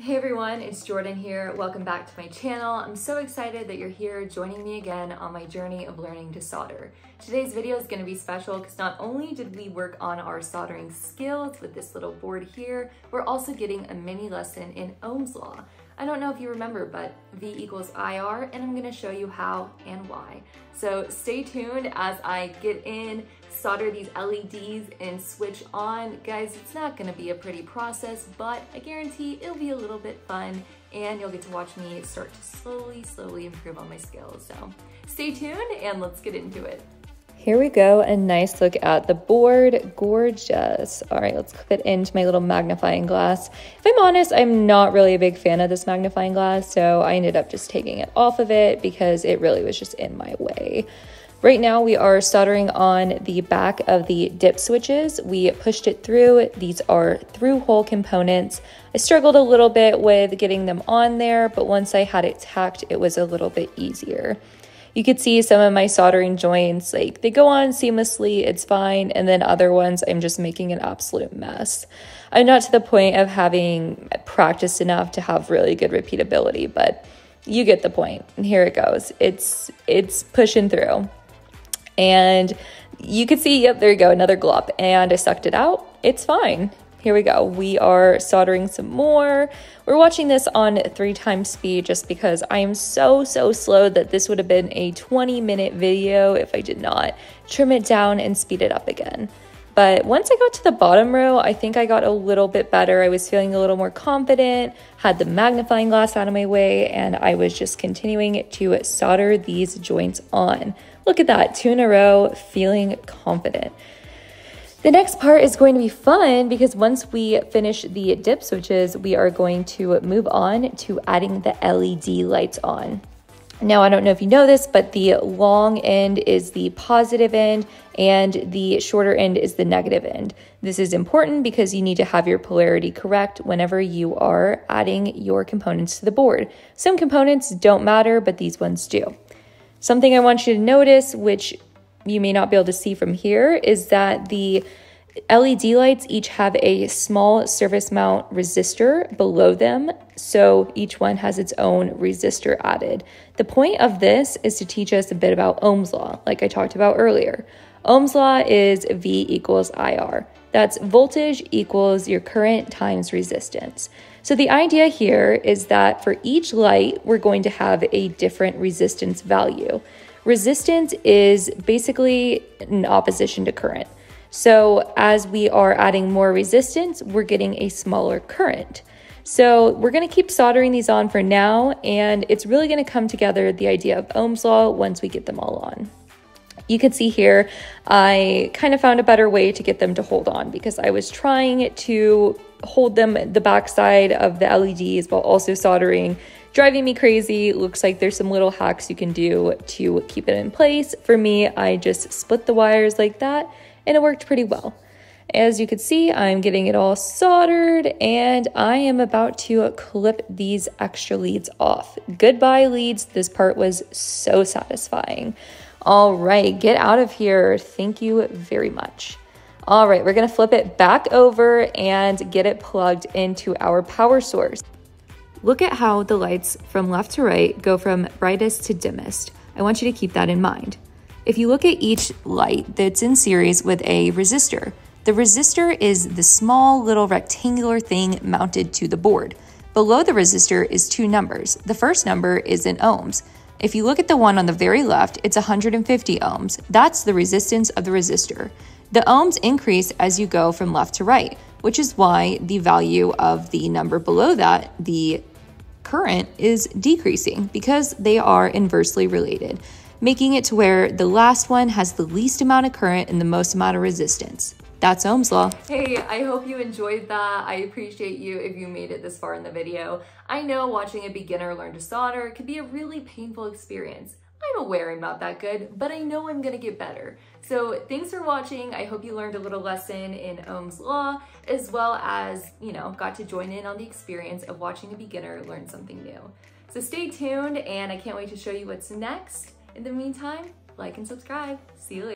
Hey everyone, it's Jordan here. Welcome back to my channel. I'm so excited that you're here joining me again on my journey of learning to solder. Today's video is going to be special because not only did we work on our soldering skills with this little board here, we're also getting a mini lesson in Ohm's law. I don't know if you remember, but V equals IR, and I'm going to show you how and why. So stay tuned as I get in, solder these LEDs and switch on. Guys, it's not going to be a pretty process, but I guarantee it'll be a little bit fun and you'll get to watch me start to slowly improve on my skills. So stay tuned and let's get into it. Here we go, a nice look at the board, gorgeous. All right, let's clip it into my little magnifying glass. If I'm honest, I'm not really a big fan of this magnifying glass, so I ended up just taking it off of it because it really was just in my way. Right now we are soldering on the back of the dip switches. We pushed it through. These are through hole components. I struggled a little bit with getting them on there, but once I had it tacked, it was a little bit easier. You could see some of my soldering joints, like they go on seamlessly, it's fine, and then other ones I'm just making an absolute mess. I'm not to the point of having practiced enough to have really good repeatability, but you get the point. And here it goes. It's pushing through. And you could see, yep, there you go, another glop, and I sucked it out. It's fine. Here we go. We are soldering some more. We're watching this on 3x speed just because I am so slow that this would have been a 20-minute video if I did not trim it down and speed it up again. But once I got to the bottom row, I think I got a little bit better. I was feeling a little more confident, had the magnifying glass out of my way, and I was just continuing to solder these joints on. Look at that, 2 in a row, feeling confident. The next part is going to be fun because once we finish the dip switches, we are going to move on to adding the LED lights on. Now, I don't know if you know this, but the long end is the positive end and the shorter end is the negative end. This is important because you need to have your polarity correct whenever you are adding your components to the board. Some components don't matter, but these ones do. Something I want you to notice, which you may not be able to see from here, is that the LED lights each have a small surface mount resistor below them, so each one has its own resistor added. The point of this is to teach us a bit about Ohm's law, like I talked about earlier. Ohm's law is V equals IR. That's voltage equals your current times resistance. So the idea here is that for each light, we're going to have a different resistance value. Resistance is basically an opposition to current. So as we are adding more resistance, we're getting a smaller current. So we're going to keep soldering these on for now, and it's really going to come together, the idea of Ohm's law, once we get them all on. You can see here, I kind of found a better way to get them to hold on because I was trying to hold them the backside of the LEDs while also soldering, driving me crazy. Looks like there's some little hacks you can do to keep it in place. For me, I just split the wires like that and it worked pretty well. As you can see, I'm getting it all soldered and I am about to clip these extra leads off. Goodbye leads, this part was so satisfying. All right, get out of here. Thank you very much. All right, we're gonna flip it back over and get it plugged into our power source. Look at how the lights from left to right go from brightest to dimmest. I want you to keep that in mind. If you look at each light that's in series with a resistor, the resistor is the small little rectangular thing mounted to the board. Below the resistor is 2 numbers. The first number is in ohms. If you look at the one on the very left, it's 150 ohms. That's the resistance of the resistor. The ohms increase as you go from left to right, which is why the value of the number below that, the current, is decreasing because they are inversely related, making it to where the last one has the least amount of current and the most amount of resistance. That's Ohm's law. Hey, I hope you enjoyed that. I appreciate you if you made it this far in the video. I know watching a beginner learn to solder can be a really painful experience. I'm aware I'm not that good, but I know I'm gonna get better. So thanks for watching. I hope you learned a little lesson in Ohm's law, as well as, got to join in on the experience of watching a beginner learn something new. So stay tuned, and I can't wait to show you what's next. In the meantime, like and subscribe. See you later.